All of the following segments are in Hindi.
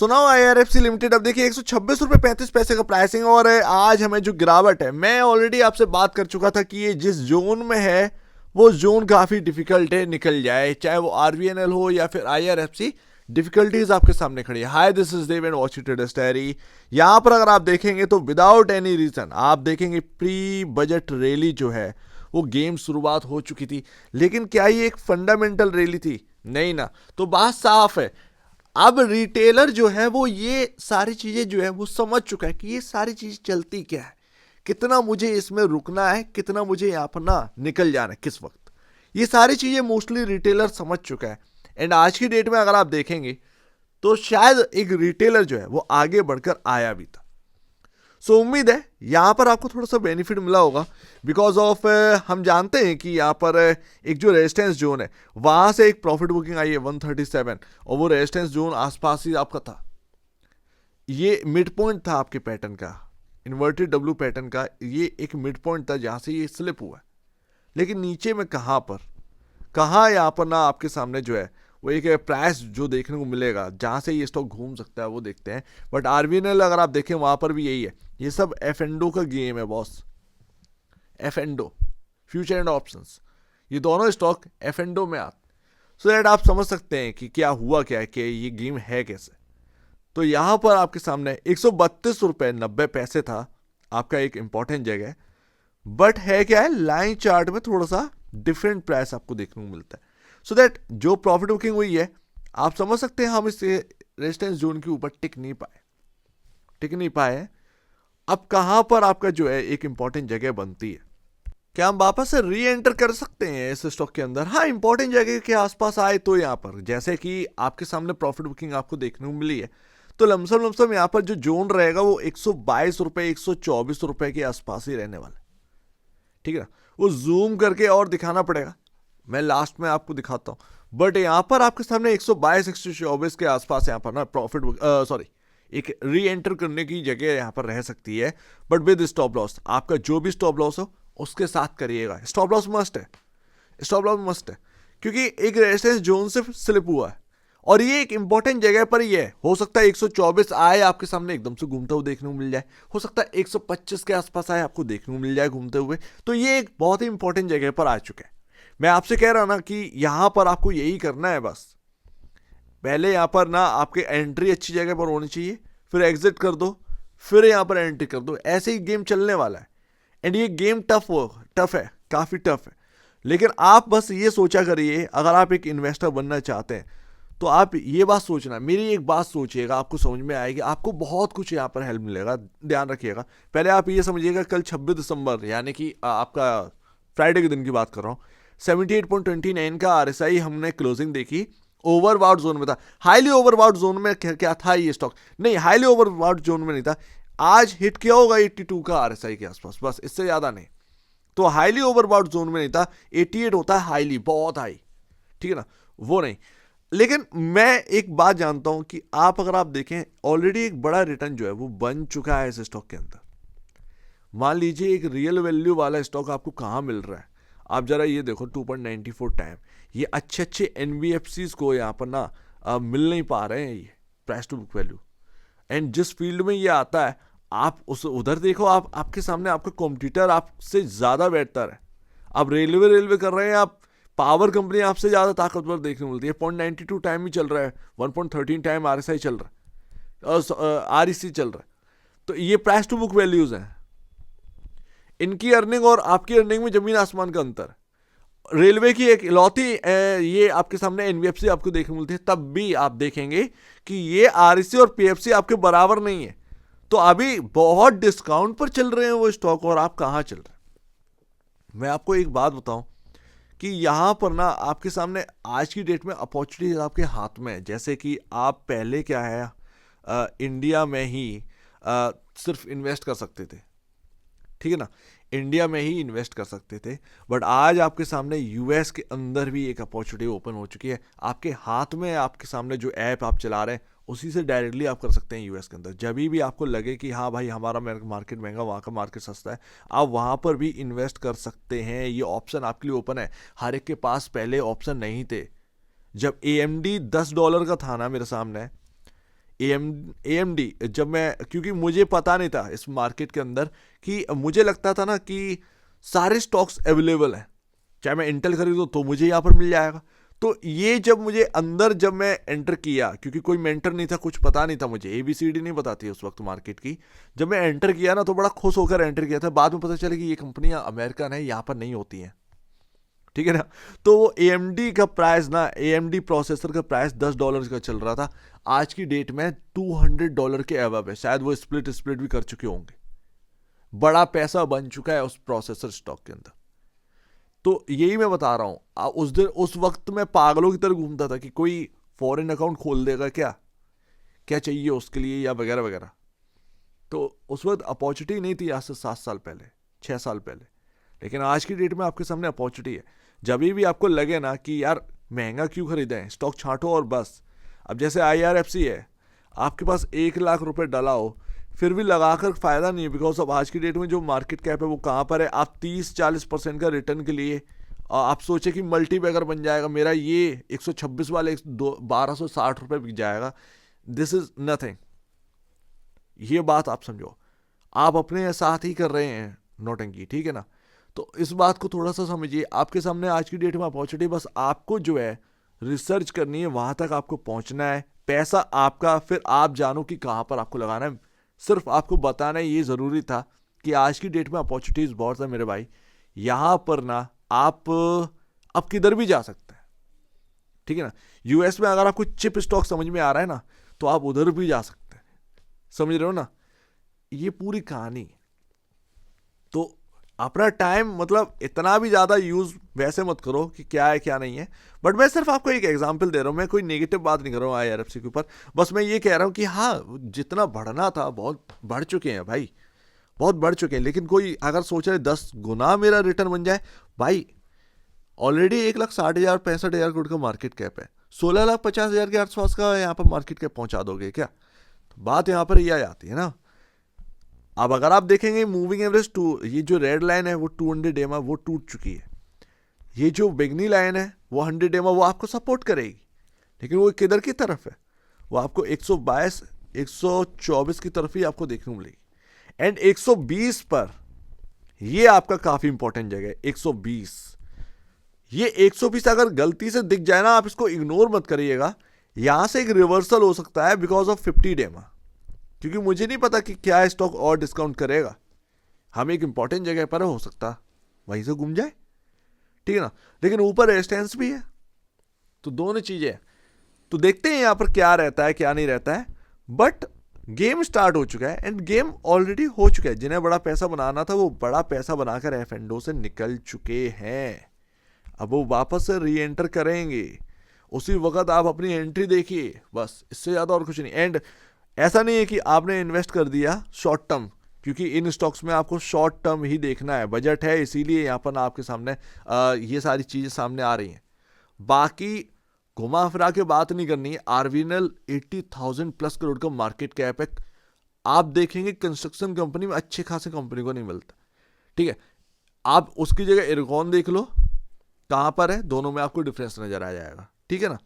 सुनाओ IRFC लिमिटेड अब देखिए 126 रुपये 35 पैसे का प्राइसिंग और आज हमें जो गिरावट है, मैं ऑलरेडी आपसे बात कर चुका था कि ये जिस जोन में है वो जोन काफी डिफिकल्ट है निकल जाए, चाहे वो RVNL हो या फिर IRFC। डिफिकल्टीज आपके सामने खड़ी है। Hi, this is Dev and watch traders diary. यहाँ पर अगर आप देखेंगे तो विदाउट एनी रीजन आप देखेंगे प्री बजट रैली जो है वो गेम शुरुआत हो चुकी थी, लेकिन क्या ये एक फंडामेंटल रैली थी? नहीं ना। तो बात साफ है, अब रिटेलर जो है वो ये सारी चीजें जो है वो समझ चुका है कि ये सारी चीज चलती क्या है, कितना मुझे इसमें रुकना है, कितना मुझे यहाँ पर ना निकल जाना है किस वक्त। ये सारी चीजें मोस्टली रिटेलर समझ चुका है। एंड आज की डेट में अगर आप देखेंगे तो शायद एक रिटेलर जो है वो आगे बढ़कर आया भी था। सो उम्मीद है यहाँ पर आपको थोड़ा सा बेनिफिट मिला होगा बिकॉज ऑफ हम जानते हैं कि यहाँ पर एक जो रेजिस्टेंस जोन है वहां से एक प्रॉफिट बुकिंग आई है 137 और वो रेजिस्टेंस जोन आसपास ही आपका था। ये मिड पॉइंट था आपके पैटर्न का, इन्वर्टेड डब्ल्यू पैटर्न का, ये एक मिड पॉइंट था जहां से ये स्लिप हुआ है। लेकिन नीचे में कहाँ यहाँ पर ना आपके सामने जो है वो एक प्राइस जो देखने को मिलेगा जहां से ये स्टॉक घूम सकता है वो देखते हैं। बट RVNL अगर आप देखें वहां पर भी यही है, ये सब F&O का गेम है boss. F&O, future and options, ये दोनों स्टॉक F&O में आते, सो दैट आप समझ सकते हैं कि क्या हुआ क्या है, कि ये गेम है कैसे। तो यहां पर आपके सामने 132 रुपये 90 पैसे था आपका एक इंपॉर्टेंट जगह, बट है क्या है, लाइन चार्ट में थोड़ा सा डिफरेंट प्राइस आपको देखने को मिलता है। सो दैट जो प्रॉफिट बुकिंग हुई है आप समझ सकते हैं हम इस रेजिस्टेंस जोन के ऊपर टिक नहीं पाए। अब कहां पर आपका जो है एक इंपॉर्टेंट जगह बनती है, क्या हम वापस से री एंटर कर सकते हैं इस स्टॉक के अंदर? हाँ, इंपॉर्टेंट जगह के आसपास आए तो यहाँ पर जैसे कि आपके सामने प्रॉफिट बुकिंग आपको देखने को मिली है, तो लमसम यहाँ पर जो जोन रहेगा वो 122 रुपए 124 रुपए के आसपास ही रहने वाला है। ठीक है ना, वो जूम करके और दिखाना पड़ेगा, मैं लास्ट में आपको दिखाता हूं। बट यहाँ पर आपके सामने 122 124 के आसपास यहाँ पर ना प्रॉफिट एक री एंटर करने की जगह यहाँ पर रह सकती है, बट विद स्टॉप लॉस। आपका जो भी स्टॉप लॉस हो उसके साथ करिएगा। स्टॉप लॉस मस्ट है क्योंकि एक रेजिस्टेंस जोन से स्लिप हुआ है और ये एक इंपॉर्टेंट जगह पर ही है। हो सकता है 124 आए आपके सामने एकदम से घूमते हुए देखने को मिल जाए, हो सकता है 125 के आसपास आए आपको देखने को मिल जाए घूमते हुए। तो ये एक बहुत ही इंपॉर्टेंट जगह पर आ चुका है। मैं आपसे कह रहा ना कि यहां पर आपको यही करना है बस। पहले यहां पर ना आपके एंट्री अच्छी जगह पर होनी चाहिए, फिर एग्जिट कर दो, फिर यहां पर एंट्री कर दो। ऐसे ही गेम चलने वाला है। एंड ये गेम टफ है, काफी टफ है। लेकिन आप बस ये सोचा करिए, अगर आप एक इन्वेस्टर बनना चाहते हैं तो आप ये बात सोचना, मेरी एक बात सोचिएगा, आपको समझ में आएगी, आपको बहुत कुछ यहाँ पर हेल्प मिलेगा। ध्यान रखिएगा। पहले आप ये समझिएगा कल 26 दिसंबर यानी कि आपका फ्राइडे के दिन की बात कर रहा हूँ, 78.29 का RSI हमने क्लोजिंग देखी, ओवरबॉट जोन में था। हाईली ओवरबॉट जोन में क्या था ये स्टॉक? नहीं, हाईली ओवरबॉट जोन में नहीं था। आज हिट किया होगा 82 का RSI के आसपास, बस इससे ज्यादा नहीं। तो हाईली ओवरबॉट जोन में नहीं था। 88 होता है हाईली, बहुत हाई, ठीक है ना, वो नहीं। लेकिन मैं एक बात जानता हूं कि आप अगर आप देखें ऑलरेडी एक बड़ा रिटर्न जो है वो बन चुका है इस स्टॉक के अंदर। मान लीजिए एक रियल वैल्यू वाला स्टॉक आपको कहां मिल रहा है, आप जरा ये देखो 2.94 टाइम। ये अच्छे NBFCs को यहाँ पर ना मिल नहीं पा रहे हैं ये price to book value. And जिस फील्ड में ये आता है आप उस उधर देखो, आप आपके सामने आपका कॉम्पिटिटर आपसे ज्यादा बेहतर है। आप रेलवे कर रहे हैं, आप पावर कंपनी आपसे ज्यादा ताकतवर देखने मिलती है। 0.92 टाइम ही चल रहा है, 1.13 टाइम RSI चल रहा है और REC चल रहा है। तो ये प्राइस टू बुक वैल्यूज हैं। इनकी अर्निंग और आपकी अर्निंग में जमीन आसमान का अंतर। रेलवे की एक इलौती ये आपके सामने NBFC आपको देखने मिलती है, तब भी आप देखेंगे कि ये REC और PFC आपके बराबर नहीं है। तो अभी बहुत डिस्काउंट पर चल रहे हैं वो स्टॉक और आप कहां चल रहे हैं। मैं आपको एक बात बताऊं कि यहां पर ना आपके सामने आज की डेट में अपॉर्चुनिटी आपके हाथ में है। जैसे कि आप पहले क्या है इंडिया में ही सिर्फ इन्वेस्ट कर सकते थे, ठीक है ना, इंडिया में ही इन्वेस्ट कर सकते थे। बट आज आपके सामने US के अंदर भी एक अपॉर्चुनिटी ओपन हो चुकी है। आपके हाथ में, आपके सामने जो ऐप आप चला रहे हैं उसी से डायरेक्टली आप कर सकते हैं US के अंदर। जब भी आपको लगे कि हाँ भाई हमारा मार्केट महंगा, वहाँ का मार्केट सस्ता है, आप वहाँ पर भी इन्वेस्ट कर सकते हैं। ये ऑप्शन आपके लिए ओपन है। हर एक के पास पहले ऑप्शन नहीं थे। जब AMD $10 का था ना मेरे सामने, AMD जब मैं, क्योंकि मुझे पता नहीं था इस मार्केट के अंदर, कि मुझे लगता था ना कि सारे स्टॉक्स अवेलेबल हैं, चाहे मैं इंटेल खरीदूं तो मुझे यहाँ पर मिल जाएगा। तो ये जब मुझे अंदर, जब मैं एंटर किया, क्योंकि कोई मेंटर नहीं था, कुछ पता नहीं था मुझे, ABCD नहीं पता थी उस वक्त मार्केट की, जब मैं एंटर किया ना तो बड़ा खुश होकर एंटर किया था। बाद में पता चला कि ये कंपनियां अमेरिकन है, यहाँ पर नहीं होती हैं, ठीक है ना। तो वो AMD का प्राइस ना, AMD प्रोसेसर का प्राइस $10 का चल रहा था, आज की डेट में $200 के अबव है। शायद वो स्प्लिट भी कर चुके होंगे, बड़ा पैसा बन चुका है उस प्रोसेसर स्टॉक के अंदर। तो यही मैं बता रहा हूं, उस वक्त मैं पागलों की तरह घूमता था कि कोई फॉरेन अकाउंट खोल देगा क्या, क्या चाहिए उसके लिए, या वगैरह वगैरह। तो उस वक्त अपॉर्चुनिटी नहीं थी, आज से 7 साल पहले, 6 साल पहले। लेकिन आज की डेट में आपके सामने अपॉर्चुनिटी है। जब भी आपको लगे ना कि यार महंगा क्यों खरीदें, स्टॉक छांटो और बस। अब जैसे IRFC है, आपके पास 1 लाख रुपए डला हो, फिर भी लगाकर फायदा नहीं है, बिकॉज अब आज की डेट में जो मार्केट कैप है वो कहाँ पर है। आप 30-40% का रिटर्न के लिए आप सोचे कि मल्टी बैगर बन जाएगा, मेरा ये 126 वाले 1260 रुपये बिक जाएगा, दिस इज नथिंग। ये बात आप समझो, आप अपने साथ ही कर रहे हैं नौटंकी, ठीक है ना। तो इस बात को थोड़ा सा समझिए, आपके सामने आज की डेट में अपॉर्चुनिटी, बस आपको जो है रिसर्च करनी है, वहां तक आपको पहुंचना है, पैसा आपका, फिर आप जानो कि कहां पर आपको लगाना है। सिर्फ आपको बताना ये ज़रूरी था कि आज की डेट में अपॉर्चुनिटीज़ बहुत है मेरे भाई, यहाँ पर ना आप किधर भी जा सकते हैं, ठीक है ना। US में अगर आपको चिप स्टॉक समझ में आ रहा है ना, तो आप उधर भी जा सकते हैं, समझ रहे हो ना, ये पूरी कहानी। तो अपना टाइम मतलब इतना भी ज़्यादा यूज़ वैसे मत करो कि क्या है क्या नहीं है, बट मैं सिर्फ आपको एक एग्जांपल दे रहा हूँ, मैं कोई नेगेटिव बात नहीं कर रहा हूँ IRFC के ऊपर। बस मैं ये कह रहा हूँ कि हाँ, जितना बढ़ना था बहुत बढ़ चुके हैं भाई, बहुत बढ़ चुके हैं। लेकिन कोई अगर सोच रहे 10 गुना मेरा रिटर्न बन जाए, भाई ऑलरेडी 1,60,000 65,000 करोड़ का मार्केट कैप है, 16,50,000 के आसपास का यहाँ पर मार्केट कैप पहुँचा दोगे क्या। तो बात यहाँ पर यह आती है ना। अब अगर आप देखेंगे मूविंग एवरेज ये जो रेड लाइन है वो 200 EMA वो टूट चुकी है, ये जो बेगनी लाइन है वो 100 EMA वो आपको सपोर्ट करेगी, लेकिन वो किधर की तरफ है, वो आपको 122 124 की तरफ ही आपको देखने को मिलेगी। एंड 120 पर ये आपका काफी इंपॉर्टेंट जगह है, 120। ये 120 अगर गलती से दिख जाए ना, आप इसको इग्नोर मत करिएगा, यहां से एक रिवर्सल हो सकता है बिकॉज ऑफ 50 EMA, क्योंकि मुझे नहीं पता कि क्या स्टॉक और डिस्काउंट करेगा, हम एक इंपॉर्टेंट जगह पर हो सकता वहीं से घूम जाए, ठीक है ना। लेकिन ऊपर रेजिस्टेंस भी है, तो दोनों चीजें हैं। तो देखते हैं यहां पर क्या रहता है क्या नहीं रहता है, बट गेम स्टार्ट हो चुका है एंड गेम ऑलरेडी हो चुका है। जिन्हें बड़ा पैसा बनाना था वो बड़ा पैसा बनाकर F&O से निकल चुके हैं, अब वो वापस से री एंटर करेंगे, उसी वक्त आप अपनी एंट्री देखिए, बस इससे ज्यादा और कुछ नहीं। एंड ऐसा नहीं है कि आपने इन्वेस्ट कर दिया शॉर्ट टर्म, क्योंकि इन स्टॉक्स में आपको शॉर्ट टर्म ही देखना है, बजट है, इसीलिए यहाँ पर आपके सामने ये सारी चीज़ें सामने आ रही हैं। बाकी घुमा फिरा के बात नहीं करनी है। आरवीएनएल 80,000 प्लस करोड़ का मार्केट कैप है, आप देखेंगे कंस्ट्रक्शन कंपनी में अच्छे खासे कंपनी को नहीं मिलता, ठीक है। आप उसकी जगह इरकॉन देख लो कहाँ पर है, दोनों में आपको डिफरेंस नजर आ जाएगा, ठीक है ना।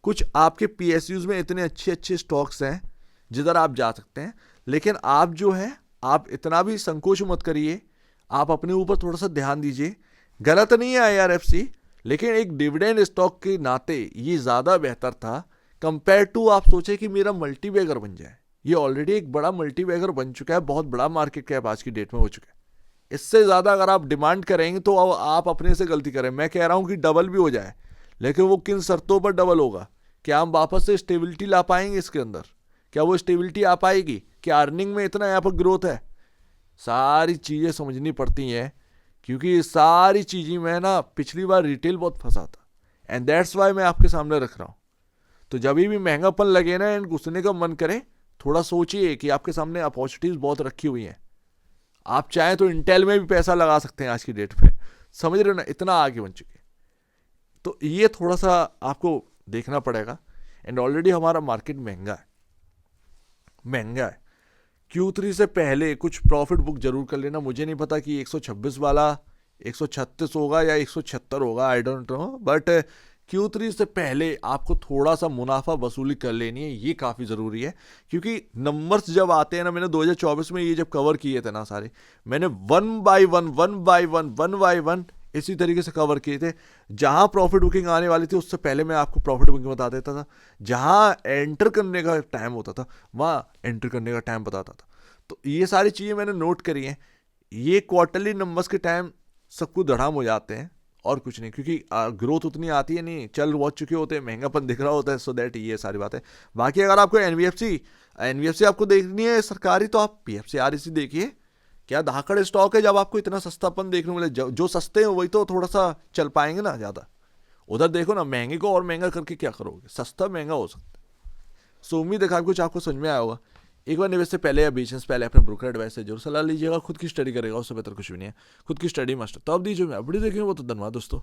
कुछ आपके PSUs में इतने अच्छे अच्छे स्टॉक्स हैं जिधर आप जा सकते हैं, लेकिन आप जो है आप इतना भी संकोच मत करिए, आप अपने ऊपर थोड़ा सा ध्यान दीजिए। गलत नहीं है IRFC, लेकिन एक डिविडेंड स्टॉक के नाते ये ज़्यादा बेहतर था कंपेयर टू आप सोचे कि मेरा मल्टी बैगर बन जाए। ये ऑलरेडी एक बड़ा मल्टी बैगर बन चुका है, बहुत बड़ा मार्केट कैप आज की डेट में हो चुका है। इससे ज़्यादा अगर आप डिमांड करेंगे तो आप अपने से गलती करें। मैं कह रहा हूँ कि डबल भी हो जाए, लेकिन वो किन शर्तों पर डबल होगा, क्या हम वापस से स्टेबिलिटी ला पाएंगे इसके अंदर, क्या वो स्टेबिलिटी आ पाएगी, क्या अर्निंग में इतना यहाँ पर ग्रोथ है, सारी चीज़ें समझनी पड़ती हैं, क्योंकि सारी चीज़ें में ना पिछली बार रिटेल बहुत फंसा था, एंड दैट्स वाई मैं आपके सामने रख रहा हूँ। तो जब भी महंगापन लगे ना एंड घुसने का मन करे, थोड़ा सोचिए कि आपके सामने अपॉर्चुनिटीज़ बहुत रखी हुई हैं। आप चाहें तो इंटेल में भी पैसा लगा सकते हैं आज की डेट में, समझ रहे हो ना, इतना आगे बन चुके। तो ये थोड़ा सा आपको देखना पड़ेगा। एंड ऑलरेडी हमारा मार्केट महंगा है। Q3 से पहले कुछ प्रॉफिट बुक जरूर कर लेना। मुझे नहीं पता कि 126 वाला 136 होगा या 176 होगा, I don't know, but Q3 से पहले आपको थोड़ा सा मुनाफा वसूली कर लेनी है, ये काफ़ी ज़रूरी है। क्योंकि नंबर्स जब आते हैं ना, मैंने 2024 में ये जब कवर किए थे ना सारे, मैंने वन बाय वन इसी तरीके से कवर किए थे। जहां प्रॉफिट बुकिंग आने वाली थी उससे पहले मैं आपको प्रॉफिट बुकिंग बता देता था, जहां एंटर करने का टाइम होता था वहां एंटर करने का टाइम बताता था। तो ये सारी चीज़ें मैंने नोट करी हैं। ये क्वार्टरली नंबर्स के टाइम सब कुछ धड़ाम हो जाते हैं और कुछ नहीं, क्योंकि ग्रोथ उतनी आती है नहीं, चल बहुत चुके होते हैं, महंगापन दिख रहा होता है, सो दैट ये सारी बात है। बाकी अगर आपको एनबीएफसी आपको देखनी है सरकारी, तो आप पीएफसीआरईसी देखिए, क्या धाकड़ स्टॉक है। जब आपको इतना सस्तापन देखने को मिले, जो सस्ते हैं वही तो थोड़ा सा चल पाएंगे ना ज़्यादा। उधर देखो ना, महंगे को और महंगा करके क्या करोगे, सस्ता महंगा हो सकता है। सो उम्मीद है कुछ आपको समझ में आया होगा। एक बार निवेश से पहले या बेचने से पहले अपने ब्रोकर एडवाइस से जरूर सलाह लीजिएगा। खुद की स्टडी करेगा, उससे बेहतर कुछ भी नहीं है। खुद की स्टडी मस्ट। तो अब दीजिए मैं अपनी देखेंगे वो तो धन्यवाद दोस्तों।